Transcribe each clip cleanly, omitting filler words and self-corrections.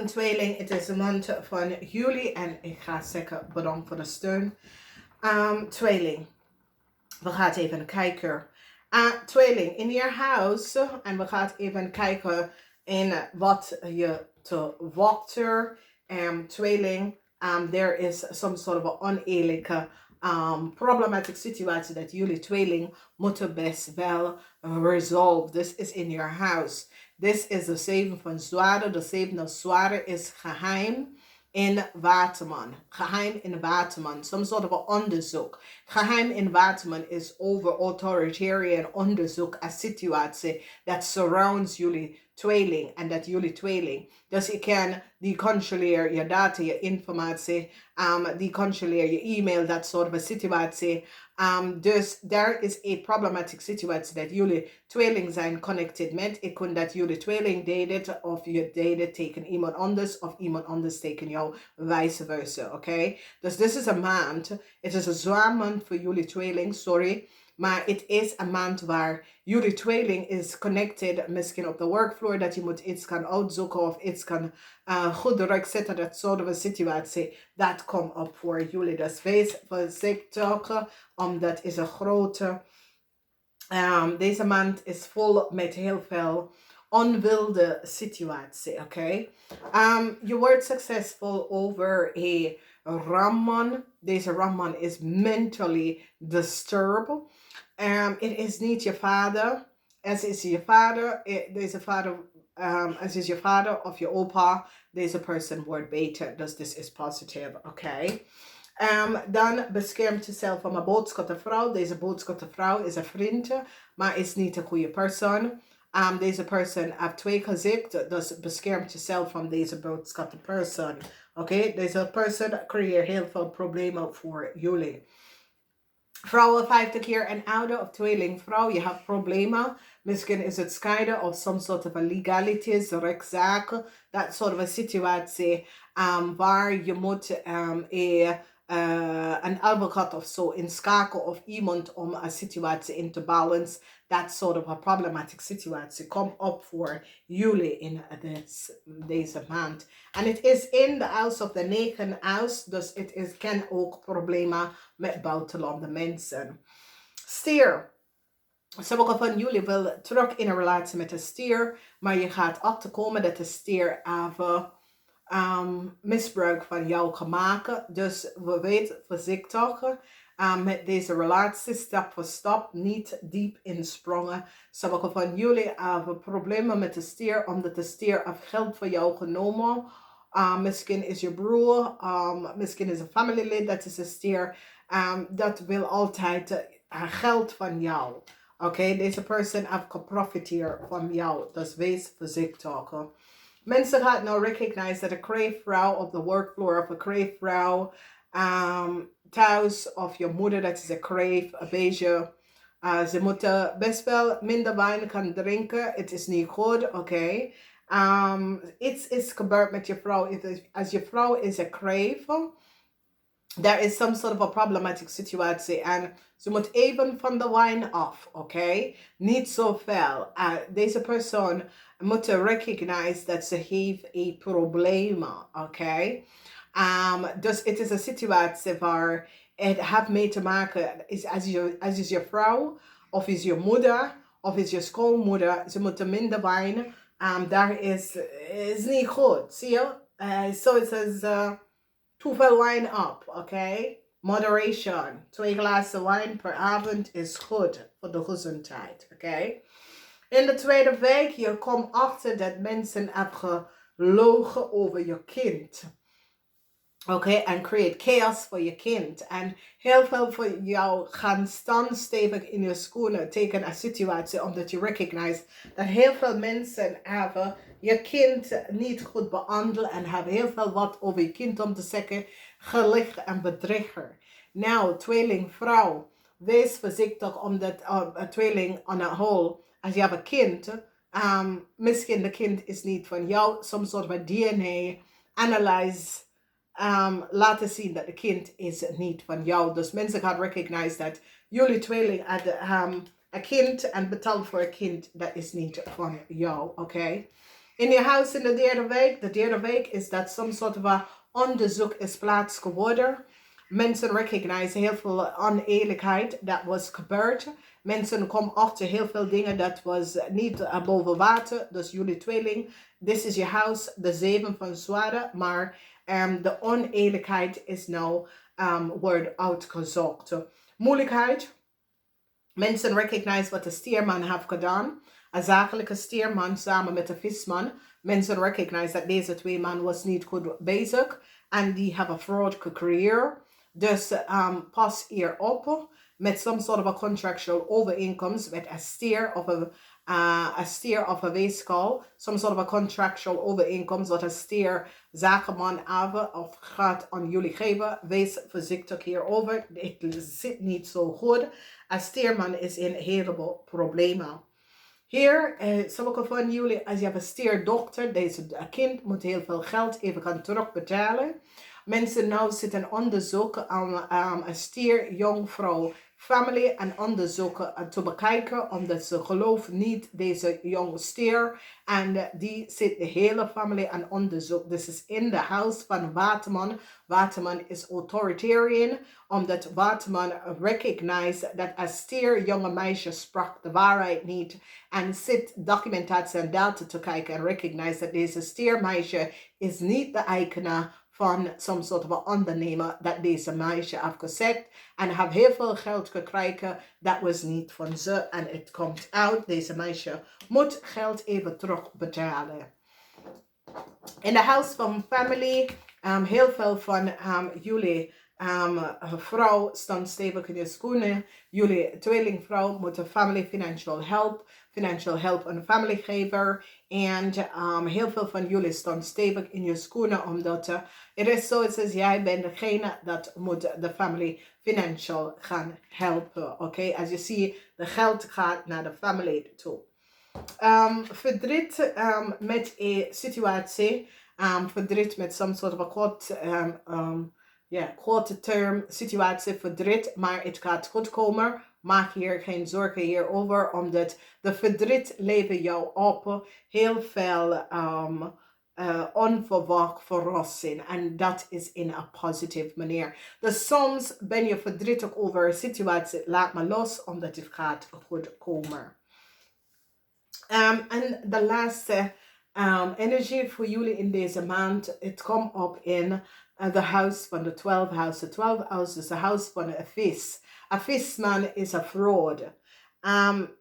Goedenavond tweeling, het is de maand van juli en ik ga zeggen bedankt voor de steun. Tweeling, we gaan even kijken. Tweeling, in your house. En we gaan even kijken in wat je te water. Tweeling, there is some sort of an oneerlijke problematic situatie dat jullie tweeling moeten best wel resolve. This is in your house. This is de 7 van zwaarden. De 7 van zwaarden is geheim in Waterman. Geheim in Waterman. Some sort of a onderzoek. Geheim in Waterman is over authoritarian onderzoek. A situatie that surrounds jullie tweeling. En dat jullie tweeling. Dus je kan die controleer je data, je informatie. Die controleer je e-mail. Dat soort van situatie. Dus there is a problematic situatie dat jullie tweeling zijn connected met. Ik kon dat jullie tweeling daten of je daten tegen iemand anders of iemand anders tegen jou, vice versa, oké? Dus dit is een maand. Het is een zwaar maand voor jullie tweeling, sorry. Maar het is een maand waar jullie tweeling is connected, misschien op de workfloor, dat je moet iets kan uitzoeken of iets kan goed direct zetten, dat soort van situatie, dat komt op voor jullie. Dus wees voorzichtig, omdat is een grote, deze maand is vol met heel veel onwilde situatie, oké? Je wordt succesvol over een ramman. Deze ramman is mentally disturbed. Het is niet je vader. Het is je vader. Deze vader, het is je vader of je opa. Deze persoon wordt beter. Dus dit is positief, oké? Dan beschermt jezelf van een boodschappenvrouw. Deze boodschappenvrouw is een vriend, maar is niet een goede persoon. Deze persoon heeft 2 gezichten, dus beschermt jezelf van deze boodschappenpersoon. Oké, deze persoon creëert heel veel problemen voor jullie. Vrouwen 50 jaar en ouder of tweelingvrouw, je hebt problemen. Misschien is het scheiden of some sort of legalities, rechtszaken. Dat soort van situatie waar je moet een advocaat of zo inschakelen of iemand om een situatie in te balancen. Dat soort of een problematic situatie komt op voor jullie in deze maand. En het is in de house of the 9 house, dus het kan ook problemen met buitenlandse mensen. Stier. Sommigen van jullie willen terug in een relatie met een stier, maar je gaat achterkomen dat de stier even misbruik van jou gemaakt. Dus we weten voorzichtig met deze relatie, stap voor stap, niet diep insprongen. Sommigen van jullie hebben problemen met de stier, omdat de stier heeft geld van jou genomen. Misschien is je broer, misschien is een familielid, dat is een stier. Dat wil altijd geld van jou. Oké, deze persoon heeft geprofiteerd van jou. Dus wees voorzichtig. Mensen gaan nou recognize dat een kreefvrouw op de workfloor of een kreefvrouw thuis of je moeder, dat is een kreef, een beetje. Ze moeten best wel minder wijn gaan drinken. Het is niet goed, oké. Iets is gebeurd met je vrouw. Als je vrouw is een kreef, there is some sort of a problematic situatie en ze moet even van de wijn af, oké? Niet zoveel. Deze persoon moet recognize dat ze heeft een probleem, oké? Dus het is een situatie waar het heeft mee te maken, als is je vrouw, of is je moeder, of is je schoonmoeder, ze moeten minder wijn. Daar is niet goed, zie je? So it says, too veel wijn op, oké? Moderation. 2 glazen wijn per avond is goed voor de gezondheid, oké? In de tweede week, je komt achter dat mensen hebben gelogen over je kind. Oké, en create chaos voor je kind. En heel veel voor jou gaan staan stevig in je schoenen tegen een situatie, omdat je recognize dat heel veel mensen hebben je kind niet goed behandeld en hebben heel veel wat over je kind om te zeggen, gelicht en bedrieger. Nou, tweelingvrouw, wees voorzichtig omdat een tweeling on a whole, als je hebt een kind, misschien de kind is niet van jou, some soort van DNA analyze laten zien dat de kind is niet van jou. Dus mensen gaan recognize dat jullie tweeling een kind en betaalt voor een kind dat is niet van jou, oké? In je huis in de derde week is dat some sort of a onderzoek is plaats geworden. Mensen recognize heel veel oneerlijkheid dat was gebeurd. Mensen komen achter heel veel dingen dat was niet boven water. Dus jullie tweeling, dit is je huis, de 7 van zwaarden. Maar de oneerlijkheid is nou wordt uitgezocht. Moeilijkheid. Mensen recognize wat de stierman heeft gedaan. Een zakelijke stierman samen met de visman. Mensen recognize dat deze twee man was niet goed bezig. En die hebben fraud gecreëerd. Dus pas hierop met some sort of a contractual overeenkomst met een stier of een weeskaal. Some sort of a contractual overeenkomst wat een stier zakenman hebben of gaat aan jullie geven. Wees voorzichtig hierover. Het zit niet zo goed. Een stierman is in een heleboel problemen. Hier, sommige van jullie, als je hebt een stierdochter, deze kind moet heel veel geld even gaan terugbetalen. Mensen nou zitten onderzoeken aan een stierjongvrouw family en onderzoeken te bekijken, omdat ze gelooft niet deze jonge stier. En die zit de hele familie aan onderzoek. This is in the house van Waterman. Waterman is authoritarian, omdat Waterman recognize dat een stier jonge meisje sprak de waarheid niet. En zit documentatie en data te kijken en recognize dat deze stiermeisje is niet de eigenaar van some soort van ondernemer dat deze meisje heeft gezegd. En heeft heel veel geld gekregen. Dat was niet van ze. En het komt uit. Deze meisje moet geld even terugbetalen. In de huis van family. Heel veel van jullie vrouw staan stevig in je schoenen. Jullie tweelingvrouw moet de family financial help een family geven. En heel veel van jullie staan stevig in je schoenen, omdat het is zo, het is jij bent degene dat moet de family financial gaan helpen. Oké, als je ziet, de geld gaat naar de family toe. Verdriet met een situatie, verdriet met some sort of a korte term situatie, verdriet, maar het gaat goed komen. Maak hier geen zorgen hierover, omdat de verdriet levert jou op heel veel onverwacht verrassing. En dat is in een positieve manier. Dus soms ben je verdrietig over een situatie, laat maar los, omdat het gaat goed komen. En de laatste energie voor jullie in deze maand, het komt op in the house van de 12 house. De 12 house is de house van een vis. Een visman is een fraud.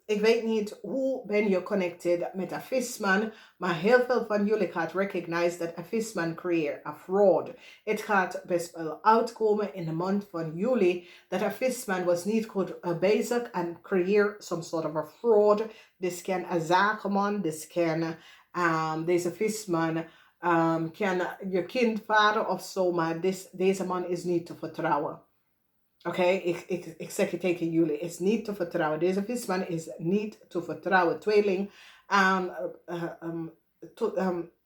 Ik weet niet hoe ben je connected met een visman, maar heel veel van jullie gaat recognize dat een visman creëert een fraud. Het gaat best wel uitkomen in de maand van juli dat een visman was niet goed bezig en creëert some sort of a fraud. Dit kan een zakenman, dit kan deze visman kan je kind vader of zo, maar deze man is niet te vertrouwen. Oké, ik zeg het tegen jullie, is niet te vertrouwen. Deze visman is niet te vertrouwen. Tweeling,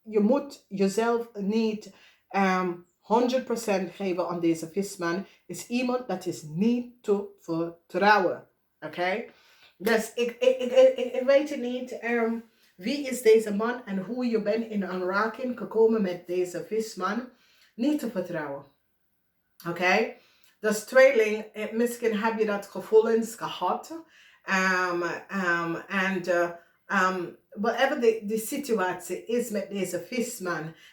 je moet jezelf niet 100% geven aan deze visman. Is iemand dat is niet te vertrouwen. Oké, dus ik weet het niet. Wie is deze man en hoe je bent in aanraking gekomen met deze visman? Niet te vertrouwen. Oké? Dus tweeling, misschien heb je dat gevoelens gehad. Whatever de situatie is met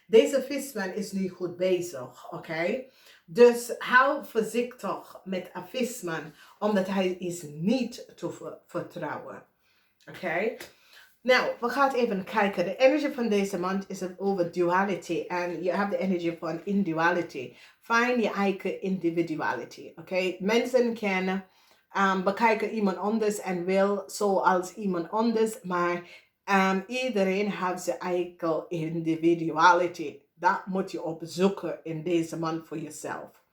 deze visman is niet goed bezig. Oké? Dus hou voorzichtig met een visman, omdat hij is niet te vertrouwen. Oké? Nou, we gaan even kijken. De energie van deze maand is over duality. En je hebt de energie van individuality. Find je eigen individuality. Oké? Mensen kennen, bekijken iemand anders en wil zoals iemand anders. Maar iedereen heeft zijn eigen individuality. Dat moet je opzoeken in deze maand voor jezelf.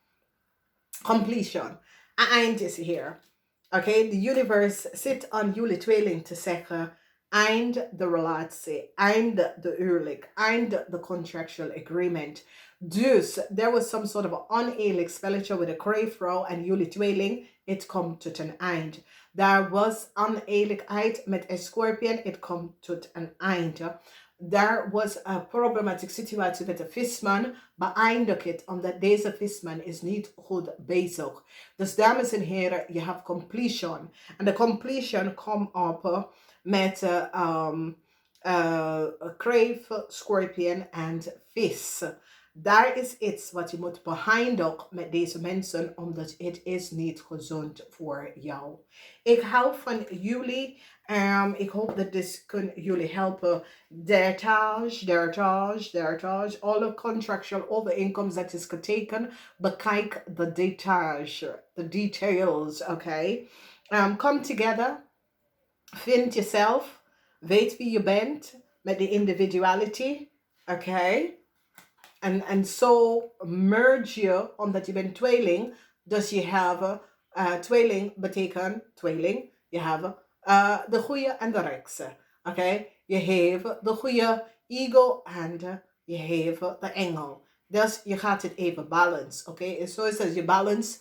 Completion. Een eind is hier. Oké? De universe zit aan jullie tweeling te zeggen. Eind de relatie, eind de huwelijk, eind de contractual agreement. Dus, there was some sort of oneerlijk spelletje with a kreefvrouw en jullie tweeling. Het komt tot een eind. There was oneerlijkheid met een scorpion. Het komt tot een eind. Daar was een problematische situatie met de visman, beëindig het omdat deze visman is niet goed bezig. Dus dames en heren, je hebt completion. En de completion komt op met crave, scorpion en vis. Daar is iets wat je moet beëindigen met deze mensen, omdat het is niet gezond voor jou. Ik hou van jullie. Ik hoop dat dit kan jullie helpen. Dertage. Alle contractual overeenkomsten dat is getekend. Bekijk de details, oké? Come together. Vind jezelf. Weet wie je bent met de individuality, oké? En zo merge je, omdat je bent tweeling. Dus je hebt, tweeling betekent tweeling. Je hebt de goede en de rechtse. Oké? Je hebt de goede ego en je hebt de engel. Dus je gaat het even balance. Oké? En zo is het je balance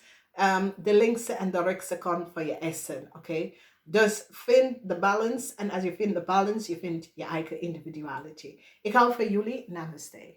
de linkse en de rechtse kant van je essen. Oké? Dus vind de balance. En als je vindt de balance, je vindt je eigen individuality. Ik hou van jullie. Namaste.